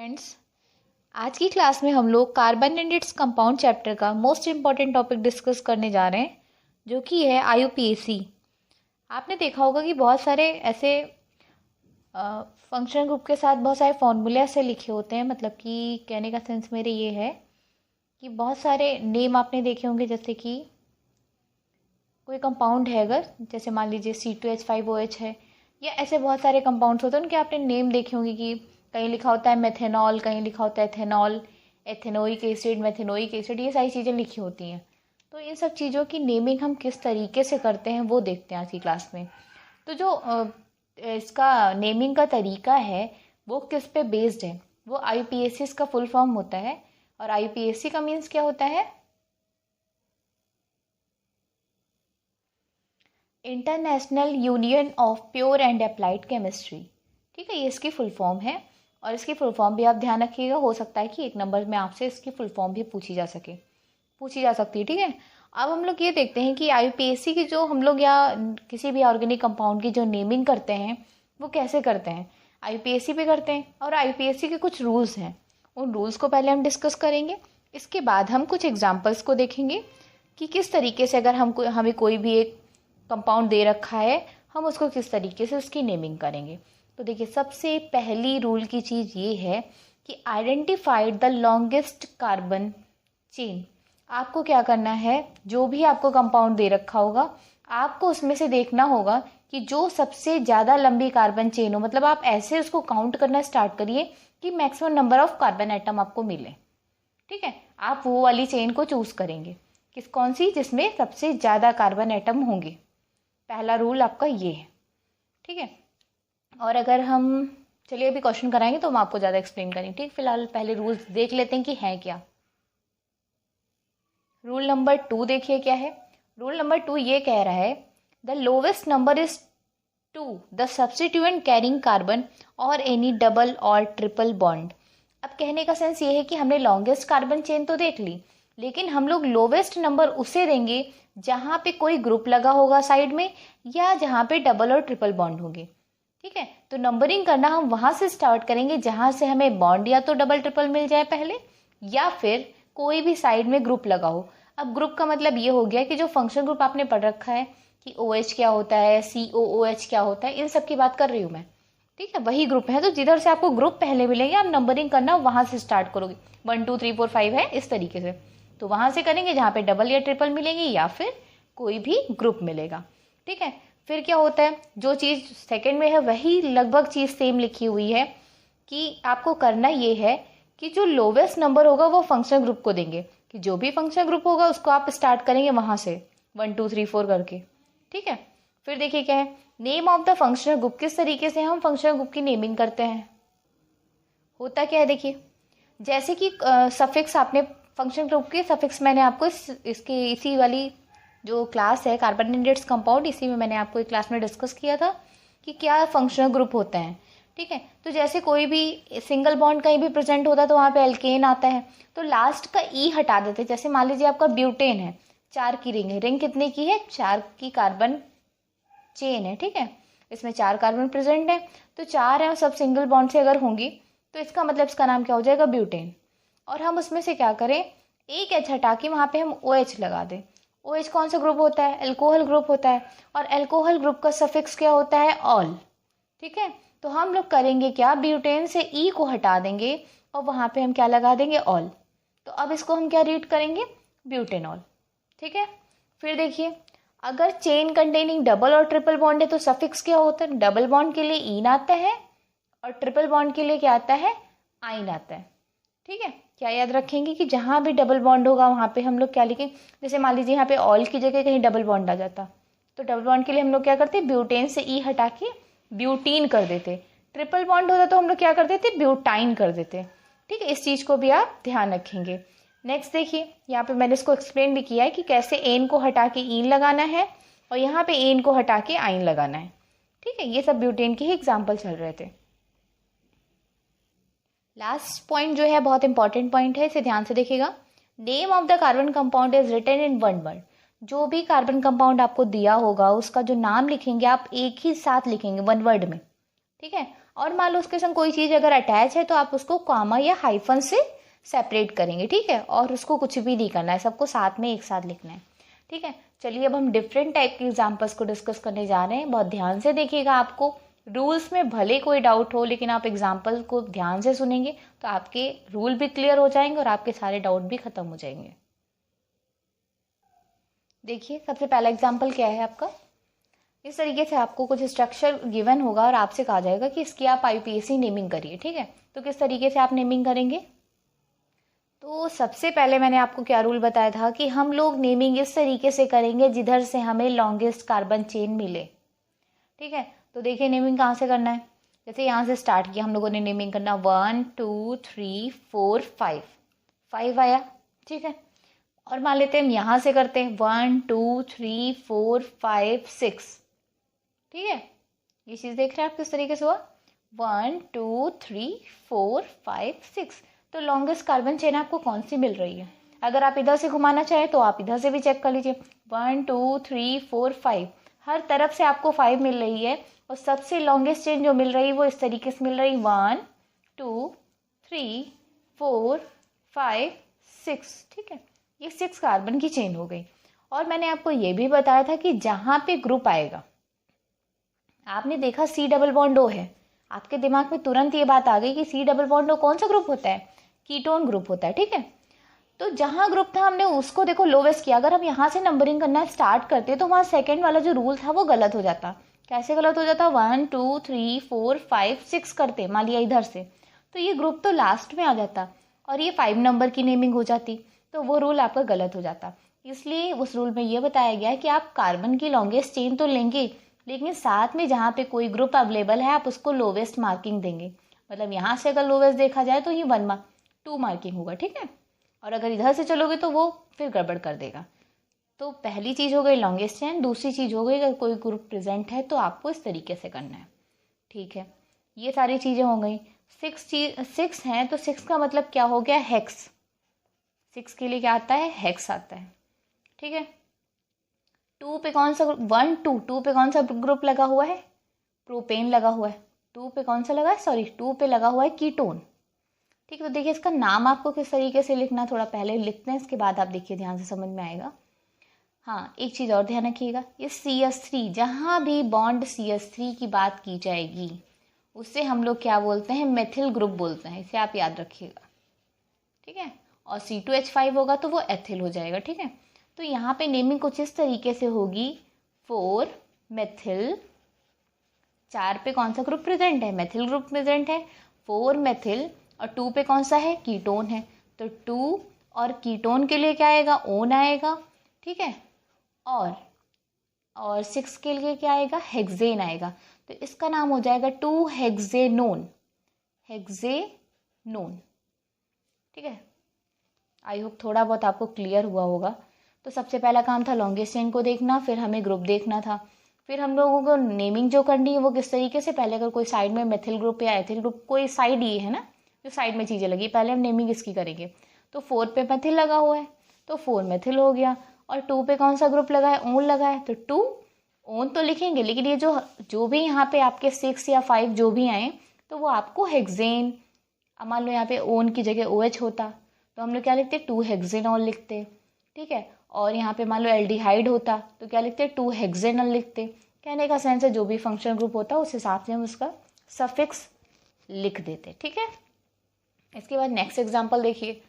Friends, आज की class में हम लोग carbon and its compound chapter का मोस्ट इम्पॉर्टेंट टॉपिक डिस्कस करने जा रहे हैं, जो कि है IUPAC। आपने देखा होगा कि बहुत सारे ऐसे फंक्शन ग्रुप के साथ बहुत सारे फॉर्मूले ऐसे लिखे होते हैं। मतलब कि कहने का सेंस मेरे ये है कि बहुत सारे नेम आपने देखे होंगे, जैसे कि कोई कंपाउंड है, अगर जैसे मान लीजिए C2H5OH है, या ऐसे बहुत सारे कंपाउंड्स होते हैं, उनके आपने नेम देखे होंगे कि कहीं लिखा होता है मेथेनॉल, कहीं लिखा होता है ethanol, ethanoic acid, methanoic acid, ये सारी चीज़ें लिखी होती हैं। तो इन सब चीज़ों की नेमिंग हम किस तरीके से करते हैं वो देखते हैं आज की क्लास में। तो जो इसका नेमिंग का तरीका है वो किस पे बेस्ड है, वो IUPAC इसका फुल फॉर्म होता है। और IUPAC का मीन्स क्या होता है? International union of pure and applied chemistry. ठीक है, ये इसकी फुल फॉर्म है। और इसकी फुल फॉर्म भी आप ध्यान रखिएगा, हो सकता है कि एक नंबर में आपसे इसकी फुल फॉर्म भी पूछी जा सकती है। ठीक है, अब हम लोग ये देखते हैं कि IUPAC की जो हम लोग या किसी भी ऑर्गेनिक कंपाउंड की जो नेमिंग करते हैं वो कैसे करते हैं। IUPAC पे करते हैं, और IUPAC के कुछ रूल्स हैं। उन रूल्स को पहले हम डिस्कस करेंगे, इसके बाद हम कुछ एग्जाम्पल्स को देखेंगे कि किस तरीके से अगर हमें कोई भी एक कंपाउंड दे रखा है, हम उसको किस तरीके से उसकी नेमिंग करेंगे। तो देखिए, सबसे पहली रूल की चीज़ ये है कि identified the longest carbon chain. आपको क्या करना है, जो भी आपको कंपाउंड दे रखा होगा, आपको उसमें से देखना होगा कि जो सबसे ज़्यादा लंबी कार्बन चेन हो। मतलब आप ऐसे उसको काउंट करना स्टार्ट करिए कि maximum number of carbon atom आपको मिले। ठीक है, आप वो वाली चेन को चूज करेंगे, कौन सी, जिसमें सबसे ज़्यादा कार्बन एटम होंगे। पहला रूल आपका ये है। ठीक है, और अगर हम चलिए अभी क्वेश्चन कराएंगे तो हम आपको ज़्यादा एक्सप्लेन करेंगे। ठीक, फिलहाल पहले रूल्स देख लेते हैं कि हैं क्या। रूल नंबर 2 देखिए क्या है। रूल नंबर 2 ये कह रहा है the lowest number is 2 the substituent carrying carbon और एनी डबल और ट्रिपल बॉन्ड। अब कहने का सेंस ये है कि हमने लॉन्गेस्ट कार्बन चेन तो देख ली, लेकिन हम लोग लोवेस्ट नंबर उसे देंगे जहाँ पे कोई ग्रुप लगा होगा साइड में, या जहाँ पे डबल और ट्रिपल बॉन्ड होंगे। ठीक है, तो नंबरिंग करना हम वहाँ से स्टार्ट करेंगे जहाँ से हमें बॉन्ड या तो डबल ट्रिपल मिल जाए पहले, या फिर कोई भी साइड में ग्रुप लगा हो। अब ग्रुप का मतलब ये हो गया कि जो फंक्शन ग्रुप आपने पढ़ रखा है कि OH क्या होता है, COOH क्या होता है, इन सब की बात कर रही हूँ मैं। ठीक है, वही ग्रुप है। तो जिधर से आपको ग्रुप पहले मिलेंगे, आप नंबरिंग करना वहाँ से स्टार्ट करोगे। 1 2 3 4 5 है इस तरीके से, तो वहाँ से करेंगे जहाँ पे डबल या ट्रिपल मिलेंगे या फिर कोई भी ग्रुप मिलेगा। ठीक है, फिर क्या होता है, जो चीज़ सेकंड में है वही लगभग चीज़ सेम लिखी हुई है कि आपको करना ये है कि जो लोवेस्ट नंबर होगा वो फंक्शन ग्रुप को देंगे, कि जो भी फंक्शन ग्रुप होगा उसको आप स्टार्ट करेंगे वहाँ से 1 2 3 4 करके। ठीक है, फिर देखिए क्या है, name of the functional group. किस तरीके से हम फंक्शनल ग्रुप की नेमिंग करते हैं, होता क्या है देखिए, जैसे कि सफिक्स आपने फंक्शन ग्रुप के सफिक्स मैंने आपको इसके इसी वाली जो क्लास है कार्बन एंड इट्स कंपाउंड, इसी में मैंने आपको एक क्लास में डिस्कस किया था कि क्या फंक्शनल ग्रुप होते हैं। ठीक है, तो जैसे कोई भी सिंगल बॉन्ड कहीं भी प्रेजेंट होता है तो वहाँ पे एल्केन आता है, तो लास्ट का ई हटा देते हैं। जैसे मान लीजिए आपका ब्यूटेन है, 4 की रिंग है, रिंग कितने की है, 4 की कार्बन चेन है। ठीक है, इसमें 4 कार्बन प्रेजेंट है, तो 4 है, सब सिंगल बॉन्ड से अगर होंगी तो इसका मतलब इसका नाम क्या हो जाएगा, ब्यूटेन। और हम उसमें से क्या करें, एक H हटा के वहाँ पे हम OH लगा दें। OH कौन सा ग्रुप होता है, एल्कोहल ग्रुप होता है, और एल्कोहल ग्रुप का सफिक्स क्या होता है, ऑल। ठीक है, तो हम लोग करेंगे क्या, ब्यूटेन से ई को हटा देंगे और वहाँ पे हम क्या लगा देंगे, ऑल। तो अब इसको हम क्या रीड करेंगे, ब्यूटेनॉल। ठीक है, फिर देखिए, अगर चेन कंटेनिंग डबल और ट्रिपल बॉन्ड है तो सफिक्स क्या होता है, डबल बॉन्ड के लिए ईन आता है और ट्रिपल बॉन्ड के लिए क्या आता है, आइन आता है। ठीक है, क्या याद रखेंगे कि जहाँ भी डबल बॉन्ड होगा वहाँ पे हम लोग क्या लिखेंगे, जैसे मान लीजिए यहाँ पे ऑल की जगह कहीं डबल बॉन्ड आ जाता, तो डबल बॉन्ड के लिए हम लोग क्या करते, ब्यूटेन से ई हटा के ब्यूटीन कर देते। ट्रिपल बॉन्ड होता तो हम लोग क्या कर देते, ब्यूटाइन कर देते। ठीक है, इस चीज़ को भी आप ध्यान रखेंगे। नेक्स्ट देखिए, यहाँ पे मैंने इसको एक्सप्लेन भी किया है कि कैसे एन को हटा के ईन लगाना है और यहाँ पे एन को हटा के आइन लगाना है। ठीक है, ये सब ब्यूटेन के ही एग्जाम्पल चल रहे थे। लास्ट पॉइंट जो है बहुत इंपॉर्टेंट पॉइंट है, इसे ध्यान से देखिएगा। Name of the carbon compound is written in 1 word. जो भी कार्बन कंपाउंड आपको दिया होगा उसका जो नाम लिखेंगे आप एक ही साथ लिखेंगे 1 वर्ड में। ठीक है, और मान लो उसके संग कोई चीज़ अगर अटैच है तो आप उसको कॉमा या हाइफन से सेपरेट करेंगे, ठीक है। और उसको कुछ भी नहीं करना है, सबको साथ में एक साथ लिखना है, ठीक है। चलिए अब हम डिफरेंट टाइप के एग्जाम्पल्स को डिस्कस करने जा रहे हैं। बहुत ध्यान से देखिएगा, आपको रूल्स में भले कोई डाउट हो लेकिन आप एग्जाम्पल को ध्यान से सुनेंगे तो आपके रूल भी क्लियर हो जाएंगे और आपके सारे डाउट भी खत्म हो जाएंगे। देखिए सबसे पहला एग्जाम्पल क्या है आपका। इस तरीके से आपको कुछ स्ट्रक्चर गिवन होगा और आपसे कहा जाएगा कि इसकी आप IUPAC नेमिंग करिए, ठीक है। तो किस तरीके से आप नेमिंग करेंगे। तो सबसे पहले मैंने आपको क्या रूल बताया था कि हम लोग नेमिंग इस तरीके से करेंगे जिधर से हमें लॉन्गेस्ट कार्बन चेन मिले, ठीक है। तो देखिए नेमिंग कहाँ से करना है। जैसे यहाँ से स्टार्ट किया हम लोगों ने नेमिंग करना 1 2 3 4 5, 5 आया, ठीक है। और मान लेते हैं हम यहाँ से करते हैं 1 2 3 4 5 6, ठीक है। ये चीज़ देख रहे हैं आप किस तरीके से हुआ 1 2 3 4 5 6। तो लॉन्गेस्ट कार्बन चेन आपको कौन सी मिल रही है। अगर आप इधर से घुमाना चाहें तो आप इधर से भी चेक कर लीजिए 1 2 3 4 5, हर तरफ से आपको 5 मिल रही है और सबसे लॉन्गेस्ट चेन जो मिल रही है वो इस तरीके से मिल रही 1 2 3 4 5 6, ठीक है। ये 6 कार्बन की चेन हो गई। और मैंने आपको ये भी बताया था कि जहाँ पे ग्रुप आएगा, आपने देखा C डबल बॉन्ड O है, आपके दिमाग में तुरंत ये बात आ गई कि C डबल बॉन्ड O कौन सा ग्रुप होता है, कीटोन ग्रुप होता है, ठीक है। तो जहाँ ग्रुप था हमने उसको देखो लोवेस्ट किया। अगर हम यहाँ से नंबरिंग करना स्टार्ट करते तो वहाँ सेकंड वाला जो रूल था वो गलत हो जाता। कैसे गलत हो जाता 1 2 3 4 5 6 करते मान लिया इधर से, तो ये ग्रुप तो लास्ट में आ जाता और ये 5 नंबर की नेमिंग हो जाती, तो वो रूल आपका गलत हो जाता। इसलिए उस रूल में ये बताया गया है कि आप कार्बन की लॉन्गेस्ट चेन तो लेंगे लेकिन साथ में जहाँ पे कोई ग्रुप अवेलेबल है आप उसको लोवेस्ट मार्किंग देंगे। मतलब यहाँ से अगर लोवेस्ट देखा जाए तो ये 2 मार्किंग होगा, ठीक है। और अगर इधर से चलोगे तो वो फिर गड़बड़ कर देगा। तो पहली चीज़ हो गई लॉन्गेस्ट चेन, दूसरी चीज़ हो गई अगर कोई ग्रुप प्रेजेंट है तो आपको इस तरीके से करना है, ठीक है। ये सारी चीज़ें हो गई। 6 हैं तो 6 का मतलब क्या हो गया हेक्स। 6 के लिए क्या आता है हेक्स आता है, ठीक है। 2 पे कौन सा 1 2 2 पे कौन सा ग्रुप लगा हुआ है प्रोपेन लगा हुआ है। 2 पे कौन सा लगा है 2 पे लगा हुआ है कीटोन, ठीक है। तो देखिए इसका नाम आपको किस तरीके से लिखना, थोड़ा पहले लिखते हैं इसके बाद आप देखिए ध्यान से समझ में आएगा। हाँ एक चीज़ और ध्यान रखिएगा, ये CH3 जहाँ भी बॉन्ड CH3 की बात की जाएगी उससे हम लोग क्या बोलते हैं मेथिल ग्रुप बोलते हैं, इसे आप याद रखिएगा, ठीक है। और C2H5 होगा तो वो एथिल हो जाएगा, ठीक है। तो यहाँ पे नेमिंग कुछ इस तरीके से होगी 4 मेथिल, 4 पे कौन सा ग्रुप प्रेजेंट है मेथिल ग्रुप प्रेजेंट है 4 मेथिल, और 2 पे कौन सा है कीटोन है तो 2 और कीटोन के लिए क्या आएगा ओन आएगा, ठीक है। और 6 के लिए क्या आएगा हेक्सेन आएगा, तो इसका नाम हो जाएगा 2 हेक्सेनोन, हेक्सेनोन, ठीक है। आई होप थोड़ा बहुत आपको क्लियर हुआ होगा। तो सबसे पहला काम था लॉन्गेस्ट चेन को देखना, फिर हमें ग्रुप देखना था, फिर हम लोगों को नेमिंग जो करनी है वो किस तरीके से, पहले अगर कोई साइड में मेथिल ग्रुप या एथिल ग्रुप कोई साइड ये है ना जो साइड में चीज़ें लगी, पहले हम नेमिंग इसकी करेंगे। तो 4 पे मेथिल लगा हुआ है तो 4 मेथिल हो गया, और 2 पे कौन सा ग्रुप लगा है ओन लगा है तो 2 ओन तो लिखेंगे, लेकिन ये जो भी यहाँ पे आपके 6 या 5 जो भी आए तो वो आपको हेक्सेन, मान लो यहाँ पे ओन की जगह OH होता तो हम लोग क्या लिखते 2 हेक्सेनॉल लिखते, ठीक है। और यहाँ पे मान लो एल्डिहाइड होता तो क्या लिखते 2 हेक्सेनॉल लिखते। कहने का सेंस है जो भी फंक्शनल ग्रुप होता है उस हिसाब से हम उसका सफिक्स लिख देते, ठीक है। इसके बाद नेक्स्ट एग्जाम्पल देखिए।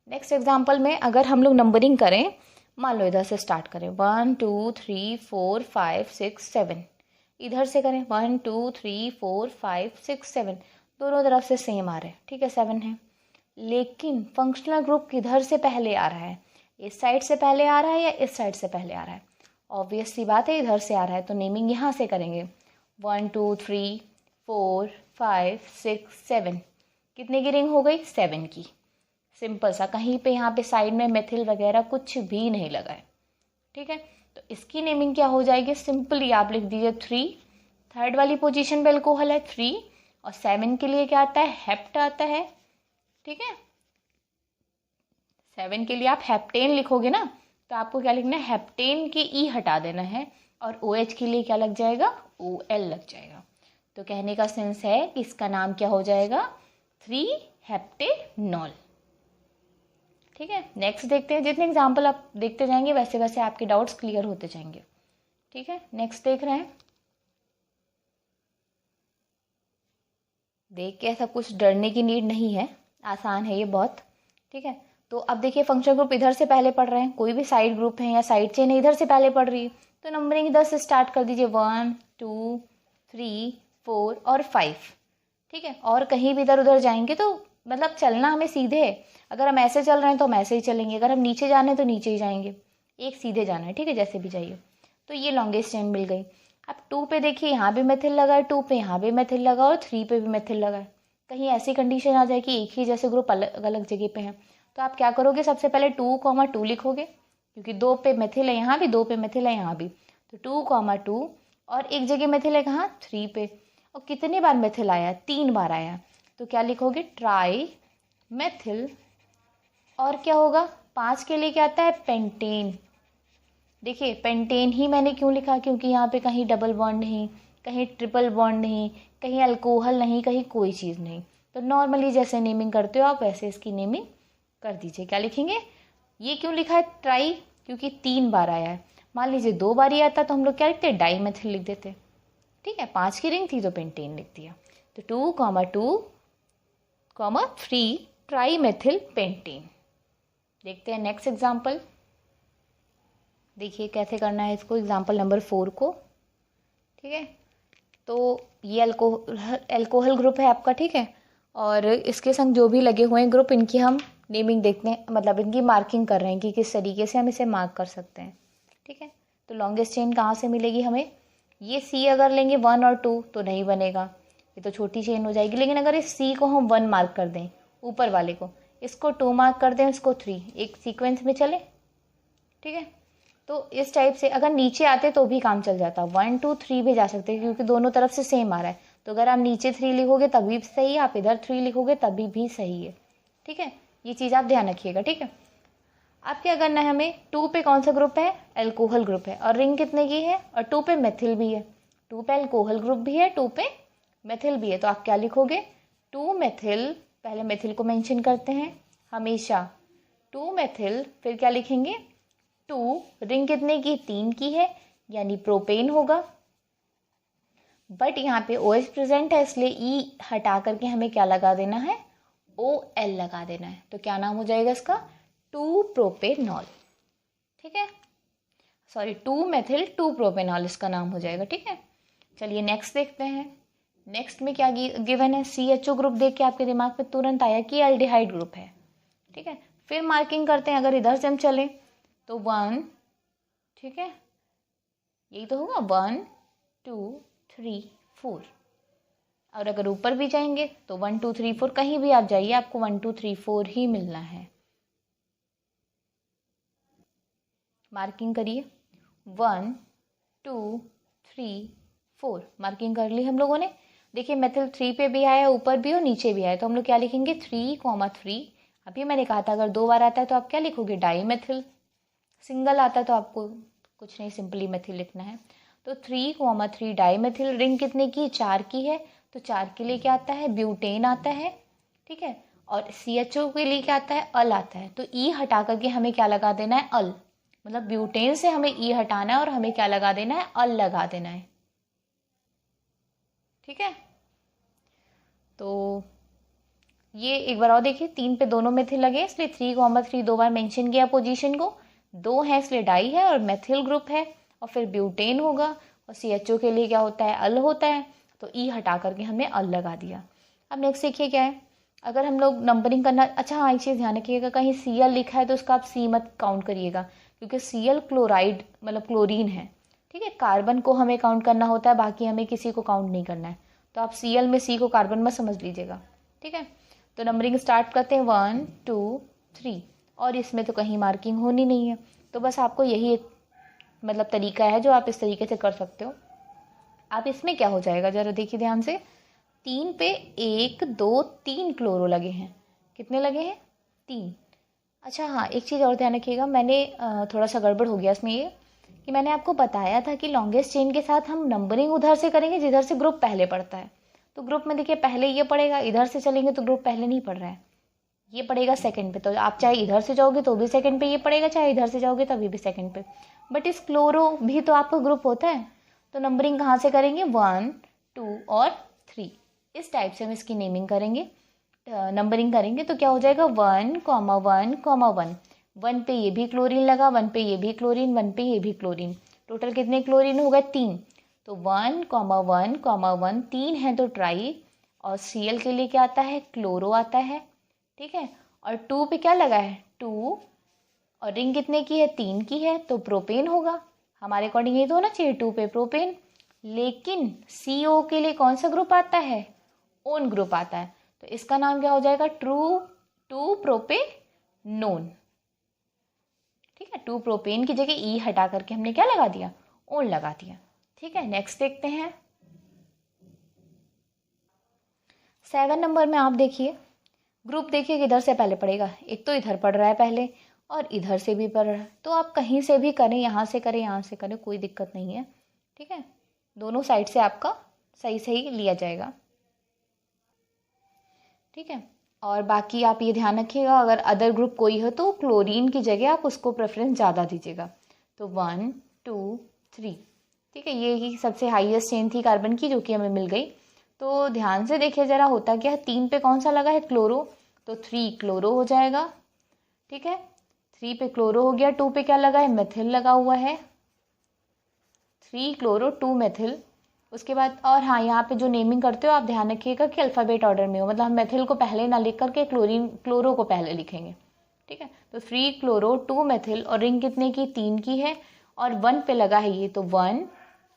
नेक्स्ट एग्जाम्पल में अगर हम लोग नंबरिंग करें, मान लो इधर से स्टार्ट करें 1 2 3 4 5 6 7, इधर से करें 1 2 3 4 5 6 7, दोनों तरफ से सेम आ रहे हैं, ठीक है 7 है। लेकिन फंक्शनल ग्रुप किधर से पहले आ रहा है, इस साइड से पहले आ रहा है या इस साइड से पहले आ रहा है। ऑब्वियस सी बात है इधर से आ रहा है तो नेमिंग यहाँ से करेंगे 1 2 3 4 5 6 7, कितने की रिंग हो गई 7 की। सिंपल सा, कहीं पे यहाँ पे साइड में मेथिल वगैरह कुछ भी नहीं लगा है, ठीक है। तो इसकी नेमिंग क्या हो जाएगी, सिंपली आप लिख दीजिए 3, थर्ड वाली पोजीशन पे अल्कोहल है 3, और 7 के लिए क्या आता है हेप्ट आता है, ठीक है। 7 के लिए आप हेप्टेन लिखोगे ना तो आपको क्या लिखना है हेप्टेन की ई हटा देना है, और OH के लिए क्या लग जाएगा OL लग जाएगा। तो कहने का सेंस है कि इसका नाम क्या हो जाएगा, 3 हेप्टेनॉल। ठीक है, नेक्स्ट देखते हैं। जितने एग्जाम्पल आप देखते जाएंगे वैसे वैसे आपके डाउट्स क्लियर होते जाएंगे। ठीक है, नेक्स्ट देख रहे हैं। देख के ऐसा कुछ डरने की नीड नहीं है, आसान है ये बहुत। ठीक है, तो अब देखिए फंक्शन ग्रुप इधर से पहले पढ़ रहे हैं, कोई भी साइड ग्रुप है या साइड चेन इधर से पहले पढ़ रही है, तो नंबरिंग इधर से स्टार्ट कर दीजिए, 1 2 3 4 और 5। ठीक है, और कहीं भी इधर उधर जाएंगे तो मतलब चलना हमें सीधे है। अगर हम ऐसे चल रहे हैं तो हम ऐसे ही चलेंगे, अगर हम नीचे जाना है तो नीचे ही जाएंगे, एक सीधे जाना है। ठीक है, जैसे भी जाइए। तो ये लॉन्गेस्ट चेन मिल गई। अब 2 पे देखिए, यहाँ भी मेथिल लगा है, 2 पे यहाँ भी मेथिल लगा और 3 पे भी मेथिल लगा है। कहीं ऐसी कंडीशन आ जाए कि एक ही जैसे ग्रुप अलग अलग जगह पे है, तो आप क्या करोगे, सबसे पहले 2, 2 लिखोगे, क्योंकि 2 पे मेथिल है यहाँ भी, 2 पे मेथिल है यहाँ भी, तो 2, 2 और एक जगह मेथिल है कहाँ, 3 पे। और कितने बार मेथिल आया, 3 बार आया, तो क्या लिखोगे, ट्राई मेथिल। और क्या होगा, 5 के लिए क्या आता है, पेंटेन। देखिए पेंटेन ही मैंने क्यों लिखा, क्योंकि यहाँ पे कहीं डबल बॉन्ड नहीं, कहीं ट्रिपल बॉन्ड नहीं, कहीं अल्कोहल नहीं, कहीं कोई चीज़ नहीं। तो नॉर्मली जैसे नेमिंग करते हो आप वैसे इसकी नेमिंग कर दीजिए। क्या लिखेंगे, ये क्यों लिखा है ट्राई, क्योंकि 3 बार आया है। मान लीजिए 2 बार ही आता तो हम लोग क्या लिखते, डाई मेथिल लिख देते। ठीक है, 5 की रिंग थी तो पेंटेन लिख दिया। तो 2, 2, 3 ट्राई मेथिल पेंटेन। देखते हैं नेक्स्ट एग्जाम्पल। देखिए कैसे करना है इसको, एग्जाम्पल नंबर 4 को। ठीक है, तो ये अल्कोहल ग्रुप है आपका। ठीक है, और इसके संग जो भी लगे हुए हैं ग्रुप, इनकी हम नेमिंग देखते हैं, मतलब इनकी मार्किंग कर रहे हैं कि किस तरीके से हम इसे मार्क कर सकते हैं। ठीक है, तो लॉन्गेस्ट चेन कहाँ से मिलेगी हमें, ये सी अगर लेंगे 1 और 2 तो नहीं बनेगा, ये तो छोटी चेन हो जाएगी। लेकिन अगर इस सी को हम 1 मार्क कर दें, ऊपर वाले को, इसको 2 मार्क कर दें, इसको 3, एक सीक्वेंस में चले। ठीक है, तो इस टाइप से अगर नीचे आते तो भी काम चल जाता, 1 2 3 भी जा सकते हैं, क्योंकि दोनों तरफ से सेम आ रहा है। तो अगर आप नीचे 3 लिखोगे तभी सही है, आप इधर 3 लिखोगे तभी भी सही है। ठीक है, ये चीज़ आप ध्यान रखिएगा। ठीक है, अब क्या करना है हमें, 2 पे कौन सा ग्रुप है, अल्कोहल ग्रुप है, और रिंग कितने की है, और 2 पे मेथिल भी है। 2 पे अल्कोहल ग्रुप भी है, 2 पे मेथिल भी है, तो आप क्या लिखोगे, 2 मेथिल, पहले मेथिल को मेंशन करते हैं हमेशा, 2 मेथिल, फिर क्या लिखेंगे, 2, रिंग कितने की, 3 की है, यानी प्रोपेन होगा। बट यहाँ पे OH प्रेजेंट है, इसलिए ई हटा करके हमें क्या लगा देना है, OL लगा देना है। तो क्या नाम हो जाएगा इसका, 2 प्रोपेनॉल। ठीक है, सॉरी 2 मेथिल 2 प्रोपेनॉल इसका नाम हो जाएगा। ठीक है, चलिए नेक्स्ट देखते हैं। नेक्स्ट में क्या गिवन है, CHO ग्रुप देख के आपके दिमाग में तुरंत आया कि एल्डिहाइड ग्रुप है। ठीक है, फिर मार्किंग करते हैं, अगर इधर से हम चलें तो 1, ठीक है, यही तो होगा, 1 2 3 4। और अगर ऊपर भी जाएंगे तो 1 2 3 4, कहीं भी आप जाइए आपको 1 2 3 4 ही मिलना है। मार्किंग करिए, 1 2 3 4, मार्किंग कर ली हम लोगों ने। देखिए मेथिल 3 पे भी आया, ऊपर भी और नीचे भी आया, तो हम लोग क्या लिखेंगे, 3, 3। अभी मैंने कहा था अगर 2 बार आता है तो आप क्या लिखोगे, डाई मेथिल। सिंगल आता है तो आपको कुछ नहीं, सिंपली मेथिल लिखना है। तो 3, 3 डाई मेथिल। रिंग कितने की, 4 की है, तो 4 के लिए क्या आता है, ब्यूटेन आता है। ठीक है, और CHO के लिए क्या आता है, अल आता है। तो ई हटा करके हमें क्या लगा देना है, अल, मतलब ब्यूटेन से हमें ई हटाना है और हमें क्या लगा देना है, अल लगा देना है। ठीक है, तो ये एक बार और देखिए, 3 पे दोनों मेथिल लगे, इसलिए 3, 3 2 बार मेंशन किया पोजीशन को। 2 है इसलिए डाई है और मेथिल ग्रुप है, और फिर ब्यूटेन होगा, और CHO के लिए क्या होता है, अल होता है। तो ई हटा करके हमने अल लगा दिया। अब नेक्स्ट देखिए क्या है, अगर हम लोग नंबरिंग करना, अच्छा हाँ एक चीज़ ध्यान रखिएगा, कहीं Cl लिखा है तो उसका आप C मत काउंट करिएगा, क्योंकि Cl क्लोराइड मतलब क्लोरीन है। ठीक है, कार्बन को हमें काउंट करना होता है, बाकी हमें किसी को काउंट नहीं करना है। तो आप Cl में C को कार्बन मत समझ लीजिएगा। ठीक है, तो नंबरिंग स्टार्ट करते हैं 1 2 3, और इसमें तो कहीं मार्किंग होनी नहीं है, तो बस आपको यही एक मतलब तरीका है जो आप इस तरीके से कर सकते हो। आप इसमें क्या हो जाएगा जरा देखिए ध्यान से, 3 पे 1 2 3 क्लोरो लगे हैं, कितने लगे हैं, 3। अच्छा हाँ एक चीज़ और ध्यान रखिएगा, मैंने थोड़ा सा गड़बड़ हो गया इसमें, ये कि मैंने आपको बताया था कि लॉन्गेस्ट चेन के साथ हम नंबरिंग उधर से करेंगे जिधर से ग्रुप पहले पढ़ता है। तो ग्रुप में देखिए पहले ये पढ़ेगा, इधर से चलेंगे तो ग्रुप पहले नहीं पढ़ रहा है, ये पढ़ेगा सेकंड पे। तो आप चाहे इधर से जाओगे तो भी सेकंड पे ये पढ़ेगा, चाहे इधर से जाओगे तभी भी सेकंड पे। बट इस क्लोरो भी तो आपका ग्रुप होता है, तो नंबरिंग कहाँ से करेंगे, 1 2 और 3, इस टाइप से हम इसकी नेमिंग करेंगे, नंबरिंग करेंगे। तो क्या हो जाएगा 1 1 1, 1 पे ये भी क्लोरीन लगा, 1 पे ये भी क्लोरीन, 1 पे ये भी क्लोरीन। टोटल कितने क्लोरीन हो गए, 3। तो 1 1 1 3 है तो ट्राई, और Cl के लिए क्या आता है, क्लोरो आता है, ठीक है। और 2 पे क्या लगा है, 2, और रिंग कितने की है, 3 की है, तो प्रोपेन होगा। हमारे अकॉर्डिंग ये तो होना चाहिए 2 पे प्रोपेन। लेकिन CO के लिए कौन सा ग्रुप आता है, ओन ग्रुप आता है। तो इसका नाम क्या हो जाएगा, 2 प्रोपेनोन, ठीक है। 2 प्रोपेन की जगह E हटा करके हमने क्या लगा दिया, ओन लगा दिया, ठीक है। नेक्स्ट देखते हैं 7 नंबर में। आप देखिए ग्रुप, देखिए किधर से पहले पड़ेगा, एक तो इधर पढ़ रहा है पहले और इधर से भी पढ़ रहा है। तो आप कहीं से भी करें, यहाँ से करें, यहाँ से करें, कोई दिक्कत नहीं है, ठीक है। दोनों साइड से आपका सही सही लिया जाएगा, ठीक है। और बाकी आप ये ध्यान रखिएगा, अगर अदर ग्रुप कोई हो तो क्लोरीन की जगह आप उसको प्रेफरेंस ज़्यादा दीजिएगा। तो 1 2 3, ठीक है। ये ही सबसे हाईएस्ट चेन थी कार्बन की जो कि हमें मिल गई। तो ध्यान से देखिए ज़रा, होता क्या है, 3 पे कौन सा लगा है, क्लोरो, तो 3 क्लोरो हो जाएगा, ठीक है। 3 पे क्लोरो हो गया। 2 पे क्या लगा है, मेथिल लगा हुआ है, 3 क्लोरो 2 मेथिल। उसके बाद, और हाँ, यहाँ पे जो नेमिंग करते हो आप ध्यान रखिएगा कि अल्फ़ाबेट ऑर्डर में हो, मतलब हम मेथिल को पहले ना लिख करके क्लोरो को पहले लिखेंगे, ठीक है। तो 3 क्लोरो 2 मेथिल, और रिंग कितने की, 3 की है, और 1 पे लगा है ये, तो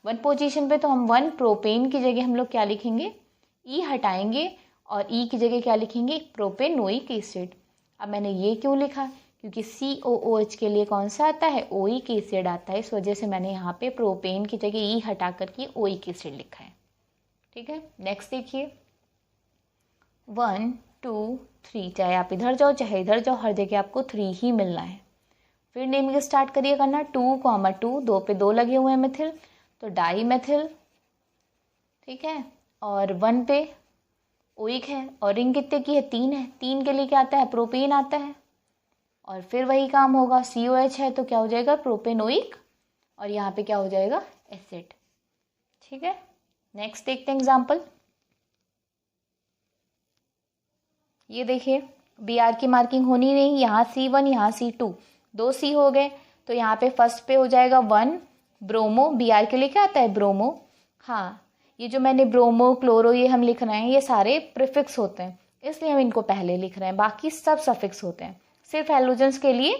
1 पोजीशन पे, तो हम 1 प्रोपेन की जगह हम लोग क्या लिखेंगे, E हटाएंगे, और E की जगह क्या लिखेंगे, प्रोपेनोइक एसिड। अब मैंने ये क्यों लिखा, क्योंकि COOH के लिए कौन सा आता है, ओइक एसिड आता है, इस वजह से मैंने यहाँ पे प्रोपेन की जगह E हटा करके ओइक एसिड लिखा है, ठीक है। नेक्स्ट देखिए 1 2 3, चाहे आप इधर जाओ चाहे इधर जाओ, हर जगह आपको 3 ही मिलना है। फिर नेमिंग स्टार्ट करिए करना, 2 2 पे 2 लगे हुए हैं मेथिल, तो डाई मेथिल, ठीक है। और 1 पे ओइक है, और रिंग कितने की है, 3 है, 3 के लिए क्या आता है, प्रोपेन आता है। और फिर वही काम होगा, COH है तो क्या हो जाएगा, प्रोपेनोइक, और यहाँ पे क्या हो जाएगा, एसिड, ठीक है। नेक्स्ट देखते हैं एग्जाम्पल। ये देखिए BR की मार्किंग होनी नहीं, यहाँ C1 यहाँ C2, 2 C हो गए। तो यहाँ पे फर्स्ट पे हो जाएगा 1 ब्रोमो, BR के लिए क्या आता है, ब्रोमो। हाँ, ये जो मैंने ब्रोमो क्लोरो ये हम लिख रहे हैं, ये सारे प्रीफिक्स होते हैं, इसलिए हम इनको पहले लिख रहे हैं, बाकी सब सफिक्स होते हैं। सिर्फ हैलोजेंस के लिए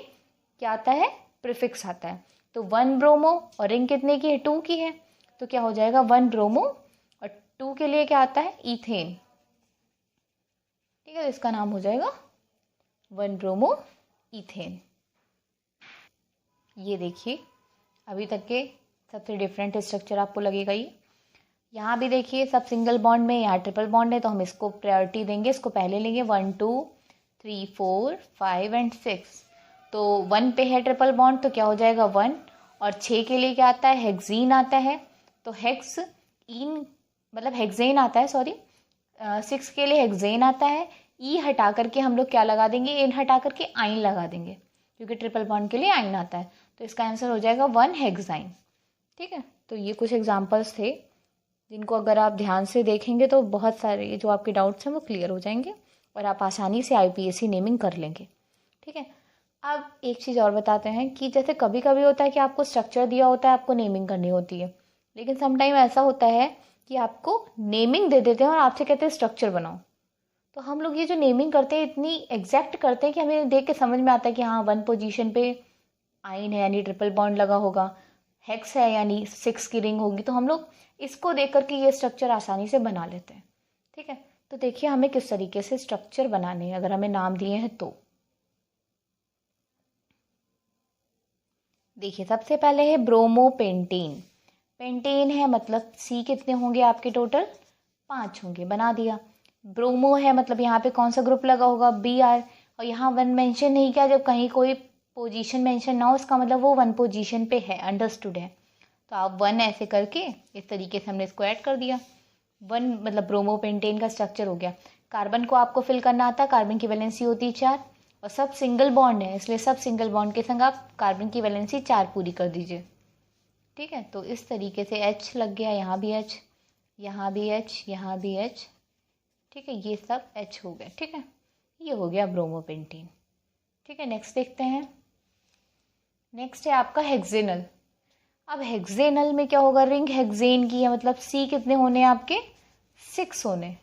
क्या आता है, प्रीफिक्स आता है। तो 1 ब्रोमो, और रिंग कितने की है, 2 की है, तो क्या हो जाएगा 1 ब्रोमो, और 2 के लिए क्या आता है, इथेन, ठीक है। तो इसका नाम हो जाएगा 1 ब्रोमो इथेन। ये देखिए अभी तक के सबसे डिफरेंट स्ट्रक्चर आपको लगेगा ये। यहाँ भी देखिए सब सिंगल बॉन्ड में, यहाँ ट्रिपल बॉन्ड है, तो हम इसको प्रायोरिटी देंगे, इसको पहले लेंगे। 1 2 3 4 5 एंड 6, तो 1 पे है ट्रिपल बॉन्ड, तो क्या हो जाएगा 1, और 6 के लिए क्या आता है, हेक्सीन आता है, तो हेक्स इन मतलब हेक्सेन आता है, सॉरी। 6 के लिए हेक्सेन आता है, E हटा करके हम लोग क्या लगा देंगे, एन हटा करके आइन लगा देंगे, क्योंकि ट्रिपल बॉन्ड के लिए आइन आता है। तो इसका आंसर हो जाएगा 1 हेक्साइन, ठीक है। तो ये कुछ एग्जाम्पल्स थे जिनको अगर आप ध्यान से देखेंगे तो बहुत सारे जो आपके डाउट्स हैं वो क्लियर हो जाएंगे, और आप आसानी से IPSC नेमिंग कर लेंगे, ठीक है। अब एक चीज़ और बताते हैं कि जैसे कभी कभी होता है कि आपको स्ट्रक्चर दिया होता है, आपको नेमिंग करनी होती है, लेकिन समटाइम ऐसा होता है कि आपको नेमिंग दे देते हैं और आपसे कहते हैं स्ट्रक्चर बनाओ। तो हम लोग ये जो नेमिंग करते हैं इतनी एग्जैक्ट करते हैं कि हमें देख के समझ में आता है कि हाँ 1 पोजीशन पे आइन है यानी ट्रिपल बॉन्ड लगा होगा, हेक्स है यानी 6 की रिंग होगी, तो हम लोग इसको देख करके ये स्ट्रक्चर आसानी से बना लेते हैं, ठीक है। तो देखिए हमें किस तरीके से स्ट्रक्चर बनाने हैं अगर हमें नाम दिए हैं तो। देखिए सबसे पहले है ब्रोमोपेंटेन, पेंटेन है मतलब C कितने होंगे आपके, टोटल 5 होंगे, बना दिया। ब्रोमो है मतलब यहाँ पे कौन सा ग्रुप लगा होगा, BR, और यहाँ 1 मेंशन नहीं किया, जब कहीं कोई पोजीशन मेंशन ना हो, इसका मतलब वो 1 पोजीशन पे है, अंडरस्टूड है। तो आप 1 ऐसे करके इस तरीके से हमने इसको ऐड कर दिया। 1 मतलब ब्रोमोपेंटेन का स्ट्रक्चर हो गया। कार्बन को आपको फिल करना आता है, कार्बन की वैलेंसी होती है 4 और सब सिंगल बॉन्ड है, इसलिए सब सिंगल बॉन्ड के संग आप कार्बन की वैलेंसी 4 पूरी कर दीजिए। ठीक है, तो इस तरीके से H लग गया, यहाँ भी H, यहाँ भी H, यहाँ भी H। ठीक है, ये सब H हो गया। ठीक है, ये हो गया ब्रोमोपेंटीन। ठीक है, नेक्स्ट देखते हैं। नेक्स्ट है आपका हेक्सेनल। अब हेक्सेनल में क्या होगा, रिंग हेक्सेन की है, मतलब C कितने होने हैं आपके, 6 होने,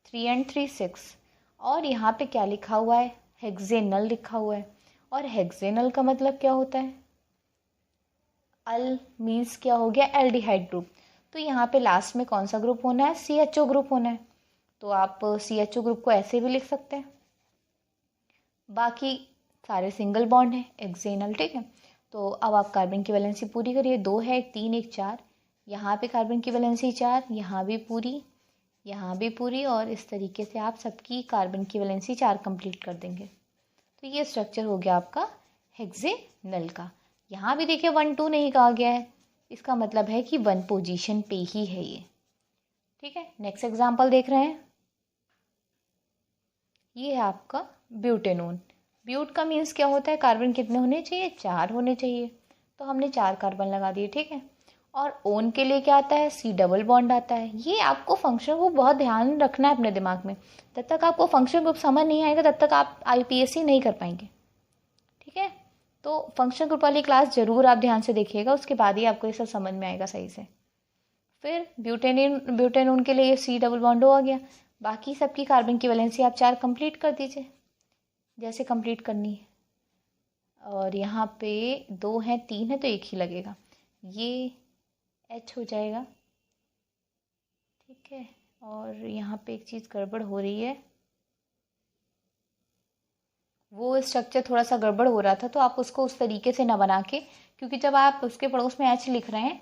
3 and 3 6। और यहाँ पे क्या लिखा हुआ है, हेक्सेनल लिखा हुआ है। और हेक्सेनल का मतलब क्या होता है, अल मीन्स क्या हो गया, एल्डिहाइड ग्रुप। तो यहाँ पे लास्ट में कौन सा ग्रुप होना है, CHO ग्रुप होना है। तो आप CHO ग्रुप को ऐसे भी लिख सकते हैं। बाकी सारे सिंगल बॉन्ड हैं, हेक्सेनल। ठीक है, तो अब आप कार्बन की वैलेंसी पूरी करिए, 2 है, 1 3 1 4। यहाँ पे कार्बन की वैलेंसी 4, यहाँ भी पूरी, यहाँ भी पूरी, और इस तरीके से आप सबकी कार्बन की वैलेंसी 4 कंप्लीट कर देंगे। तो ये स्ट्रक्चर हो गया आपका हेक्सेनल का। यहाँ भी देखिए 1 2 नहीं कहा गया है, इसका मतलब है कि 1 पोजीशन पे ही है ये। ठीक है, नेक्स्ट एग्जांपल देख रहे हैं। ये है आपका ब्यूटेनोन। ब्यूट का मीन्स क्या होता है, कार्बन कितने होने चाहिए, 4 होने चाहिए। तो हमने 4 कार्बन लगा दिए। ठीक है, और ओन के लिए क्या आता है, C डबल बॉन्ड आता है। ये आपको फंक्शन को बहुत ध्यान रखना है अपने दिमाग में। जब तक आपको फंक्शन ग्रुप समझ नहीं आएगा तब तक आप IPSC नहीं कर पाएंगे। ठीक है, तो फंक्शन ग्रुप वाली क्लास ज़रूर आप ध्यान से देखिएगा, उसके बाद ही आपको ये सब समझ में आएगा सही से। फिर ब्यूटेनोन के लिए ये C डबल बॉन्ड हो गया। बाकी सबकी कार्बन की वैलेंसी आप 4 कंप्लीट कर दीजिए, जैसे कंप्लीट करनी है। और यहाँ पे 2 हैं, 3 है, तो 1 ही लगेगा, ये H हो जाएगा। ठीक है, और यहाँ पे एक चीज़ गड़बड़ हो रही है, वो स्ट्रक्चर थोड़ा सा गड़बड़ हो रहा था, तो आप उसको उस तरीके से ना बना के, क्योंकि जब आप उसके पड़ोस में H लिख रहे हैं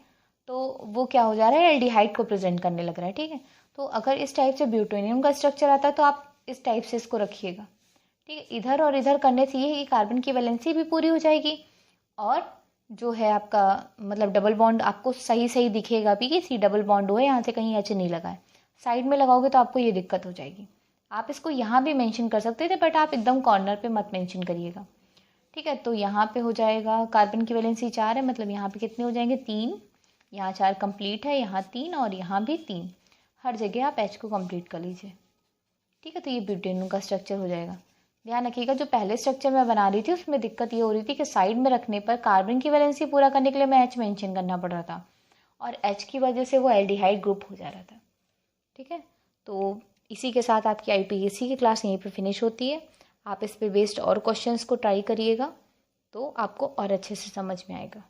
तो वो क्या हो जा रहा है, एल्डिहाइड को प्रेजेंट करने लग रहा है। ठीक है, तो अगर इस टाइप से ब्यूटेनियम का स्ट्रक्चर आता है तो आप इस टाइप से इसको रखिएगा। ठीक है, इधर और इधर करने से ये है कि कार्बन की वैलेंसी भी पूरी हो जाएगी, और जो है आपका मतलब डबल बॉन्ड आपको सही सही दिखेगा भी कि C डबल बॉन्ड हुआ है, यहाँ से कहीं H नहीं लगा है। साइड में लगाओगे तो आपको ये दिक्कत हो जाएगी। आप इसको यहाँ भी मेंशन कर सकते थे, बट आप एकदम कॉर्नर पे मत मेंशन करिएगा। ठीक है, तो यहाँ पे हो जाएगा कार्बन की वैलेंसी 4 है, मतलब यहाँ पे कितने हो जाएंगे, 3। यहाँ 4 कंप्लीट है, यहाँ 3 और यहाँ भी 3। हर जगह आप H को कंप्लीट कर लीजिए। ठीक है, तो ये ब्यूटेनोन का स्ट्रक्चर हो जाएगा। ध्यान रखिएगा, जो पहले स्ट्रक्चर मैं बना रही थी उसमें दिक्कत ये हो रही थी कि साइड में रखने पर कार्बन की वैलेंसी पूरा करने के लिए मैं H मेंशन करना पड़ रहा था, और H की वजह से वो एल्डिहाइड ग्रुप हो जा रहा था। ठीक है, तो इसी के साथ आपकी IPSC की क्लास यहीं पे फिनिश होती है। आप इस पे बेस्ड और क्वेश्चंस को ट्राई करिएगा, तो आपको और अच्छे से समझ में आएगा।